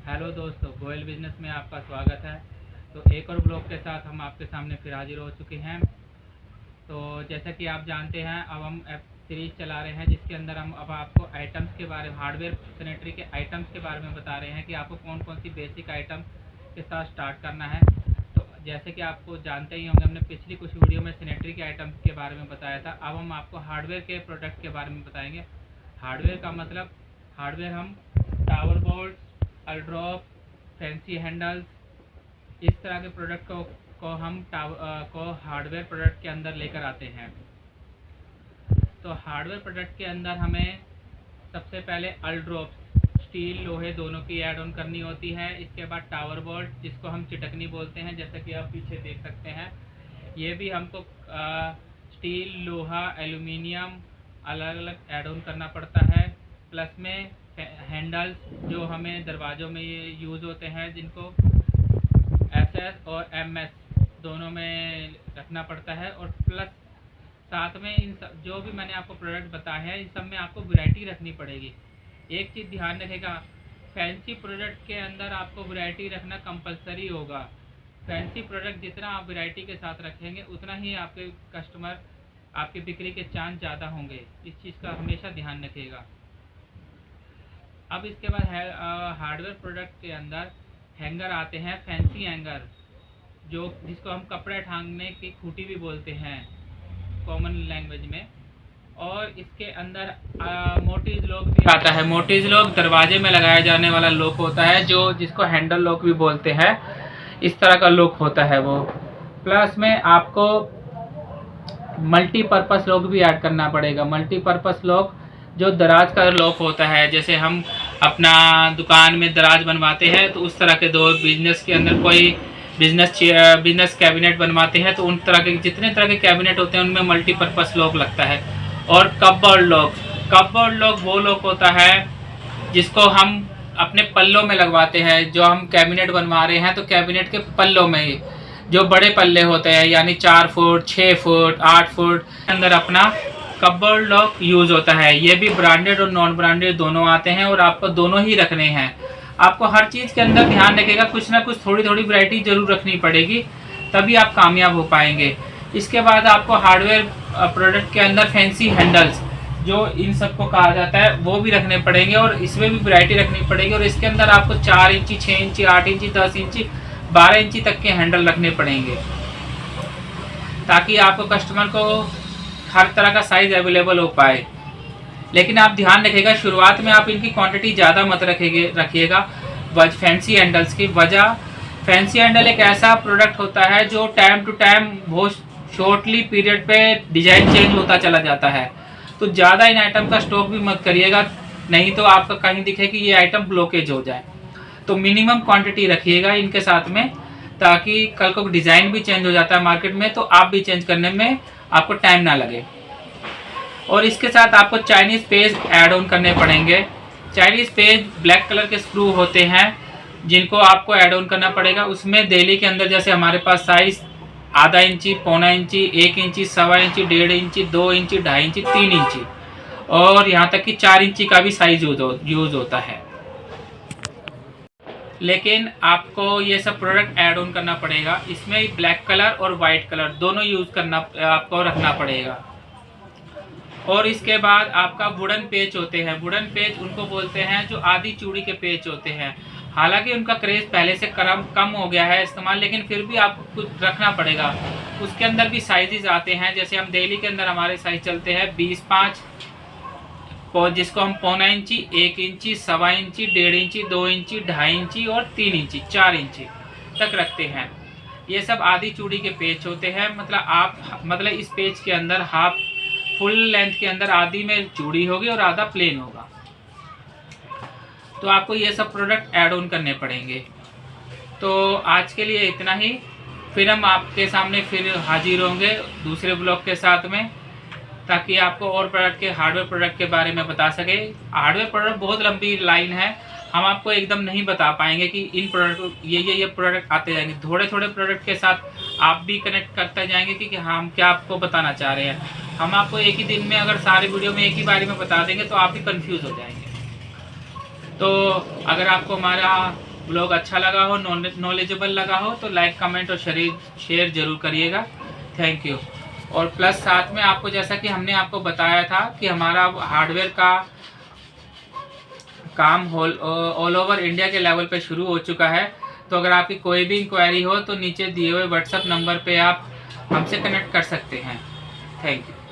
Hello दोस्तों, Goyal business में आपका स्वागत है। तो एक और ब्लॉग के साथ हम आपके सामने फिर हाजिर हो चुके हैं। तो जैसा कि आप जानते हैं, अब हम ऐप सीरीज़ चला रहे हैं जिसके अंदर हम अब आपको आइटम्स के बारे में, हार्डवेयर सैनिटरी के आइटम्स के बारे में बता रहे हैं कि आपको कौन कौन सी बेसिक आइटम के साथ स्टार्ट करना है। तो जैसे कि आपको जानते ही होंगे, हमने पिछली कुछ वीडियो में सैनिटरी के आइटम्स के बारे में बताया था। अब हम आपको हार्डवेयर के प्रोडक्ट के बारे में बताएंगे। हार्डवेयर का मतलब, हार्डवेयर हम टावर बोर्ड, अल्ड्रॉप, फैंसी हैंडल्स, इस तरह के प्रोडक्ट को हम हार्डवेयर प्रोडक्ट के अंदर लेकर आते हैं। तो हार्डवेयर प्रोडक्ट के अंदर हमें सबसे पहले अल्ड्रॉप, स्टील लोहे दोनों की ऐड ऑन करनी होती है। इसके बाद टावर बोल्ट, जिसको हम चिटकनी बोलते हैं, जैसा कि आप पीछे देख सकते हैं। ये भी हमको स्टील, लोहा, एल्यूमिनियम अलग अलग ऐड ऑन करना पड़ता है। प्लस में हैंडल्स जो हमें दरवाज़ों में ये यूज़ होते हैं, जिनको SS और MS दोनों में रखना पड़ता है। और प्लस साथ में इन सब जो भी मैंने आपको प्रोडक्ट बताए हैं, इन सब में आपको वैरायटी रखनी पड़ेगी। एक चीज़ ध्यान रखेगा, फैंसी प्रोडक्ट के अंदर आपको वैरायटी रखना कंपलसरी होगा। फैंसी प्रोडक्ट जितना आप वैरायटी के साथ रखेंगे, उतना ही आपके कस्टमर, आपकी बिक्री के चांस ज़्यादा होंगे। इस चीज़ का हमेशा ध्यान रखिएगा। अब इसके बाद है हार्डवेयर प्रोडक्ट के अंदर हैंगर आते हैं, फैंसी हैंगर, जो जिसको हम कपड़े टांगने की खूंटी भी बोलते हैं कॉमन लैंग्वेज में। और इसके अंदर मोटीज लॉक भी आता है। मोटीज लॉक दरवाजे में लगाया जाने वाला लॉक होता है, जो जिसको हैंडल लॉक भी बोलते हैं। इस तरह का लॉक होता है वो। प्लस में आपको मल्टीपर्पज़ लॉक भी ऐड करना पड़ेगा। मल्टीपर्पज़ लॉक जो दराज का लॉक होता है, जैसे हम अपना दुकान में दराज बनवाते हैं, तो उस तरह के दो बिजनेस के अंदर कोई बिजनेस कैबिनेट बनवाते हैं, तो उन तरह के जितने तरह के कैबिनेट होते हैं उनमें मल्टीपर्पज़ लॉक लगता है। और कपबोर्ड लॉक, कपबोर्ड लॉक वो लॉक होता है जिसको हम अपने पल्लों में लगवाते हैं। जो हम कैबिनेट बनवा रहे हैं, तो कैबिनेट के पल्लों में ही जो बड़े पल्ले होते हैं, यानी 4 फुट, 6 फुट, 8 फुट के अंदर अपना कपबोर्ड लॉक यूज़ होता है। ये भी ब्रांडेड और नॉन ब्रांडेड दोनों आते हैं, और आपको दोनों ही रखने हैं। आपको हर चीज़ के अंदर ध्यान रखिएगा, कुछ ना कुछ थोड़ी थोड़ी वैरायटी जरूर रखनी पड़ेगी, तभी आप कामयाब हो पाएंगे। इसके बाद आपको हार्डवेयर प्रोडक्ट के अंदर फैंसी हैंडल्स, जो इन सबको कहा जाता है, वो भी रखने पड़ेंगे, और इसमें भी वैरायटी रखनी पड़ेगी। और इसके अंदर आपको 4 इंची, 6 इंची, 8 इंची, 10 इंची, 12 इंची तक के हैंडल रखने पड़ेंगे, ताकि आपको कस्टमर को हर तरह का साइज़ अवेलेबल हो पाए। लेकिन आप ध्यान रखिएगा, शुरुआत में आप इनकी क्वांटिटी ज़्यादा मत रखिएगा फैंसी हैंडल्स की वजह। फैंसी हैंडल एक ऐसा प्रोडक्ट होता है जो टाइम टू टाइम बहुत शॉर्टली पीरियड पे डिज़ाइन चेंज होता चला जाता है। तो ज़्यादा इन आइटम का स्टॉक भी मत करिएगा, नहीं तो आपका कहीं दिखे कि ये आइटम ब्लॉकेज हो जाए। तो मिनिमम क्वांटिटी रखिएगा इनके साथ में, ताकि कल को डिज़ाइन भी चेंज हो जाता है मार्केट में, तो आप भी चेंज करने में आपको टाइम ना लगे। और इसके साथ आपको चाइनीज़ पेज ऐड ऑन करने पड़ेंगे। चाइनीज़ पेज ब्लैक कलर के स्क्रू होते हैं, जिनको आपको ऐड ऑन करना पड़ेगा। उसमें दिल्ली के अंदर जैसे हमारे पास साइज़ आधा इंची, पौना इंची, 1 इंची, 1.25 इंची, 1.5 इंची, 2 इंची, 2.5 इंची, 3 इंची, और यहाँ तक कि 4 इंची का भी साइज़ यूज़ होता है। लेकिन आपको ये सब प्रोडक्ट ऐड ऑन करना पड़ेगा। इसमें ब्लैक कलर और वाइट कलर दोनों यूज़ करना आपको रखना पड़ेगा। और इसके बाद आपका वुडन पेच होते हैं। वुडन पेच उनको बोलते हैं जो आधी चूड़ी के पेच होते हैं। हालांकि उनका क्रेज़ पहले से कम हो गया है इस्तेमाल, लेकिन फिर भी आपको कुछ रखना पड़ेगा। उसके अंदर भी साइजेस आते हैं, जैसे हम दिल्ली के अंदर हमारे साइज चलते हैं 20-5, जिसको हम पौना इंची, 1 इंची, 1.25 इंची, 1.5 इंची, 2 इंची, 2.5 इंची और 3 इंची, 4 इंची तक रखते हैं। ये सब आधी चूड़ी के पेच होते हैं। मतलब इस पेच के अंदर हाफ फुल लेंथ के अंदर आधी में चूड़ी होगी और आधा प्लेन होगा। तो आपको ये सब प्रोडक्ट ऐड ऑन करने पड़ेंगे। तो आज के लिए इतना ही, फिर हम आपके सामने फिर हाजिर होंगे दूसरे ब्लॉग के साथ में, ताकि आपको और प्रोडक्ट के, हार्डवेयर प्रोडक्ट के बारे में बता सके। हार्डवेयर प्रोडक्ट बहुत लंबी लाइन है, हम आपको एकदम नहीं बता पाएंगे कि इन प्रोडक्ट ये प्रोडक्ट आते जाएंगे। थोड़े थोड़े प्रोडक्ट के साथ आप भी कनेक्ट करते जाएंगे कि हम क्या आपको बताना चाह रहे हैं। हम आपको एक ही दिन में अगर सारे वीडियो में एक ही बारे में बता देंगे, तो आप भी कंफ्यूज हो जाएंगे। तो अगर आपको हमारा ब्लॉग अच्छा लगा हो, नॉलेजेबल लगा हो तो लाइक, कमेंट और शेयर जरूर करिएगा। Thank you. और प्लस साथ में आपको, जैसा कि हमने आपको बताया था कि हमारा हार्डवेयर का काम ऑल ओवर इंडिया के लेवल पे शुरू हो चुका है। तो अगर आपकी कोई भी इंक्वायरी हो तो नीचे दिए हुए व्हाट्सएप नंबर पे आप हमसे कनेक्ट कर सकते हैं। Thank you.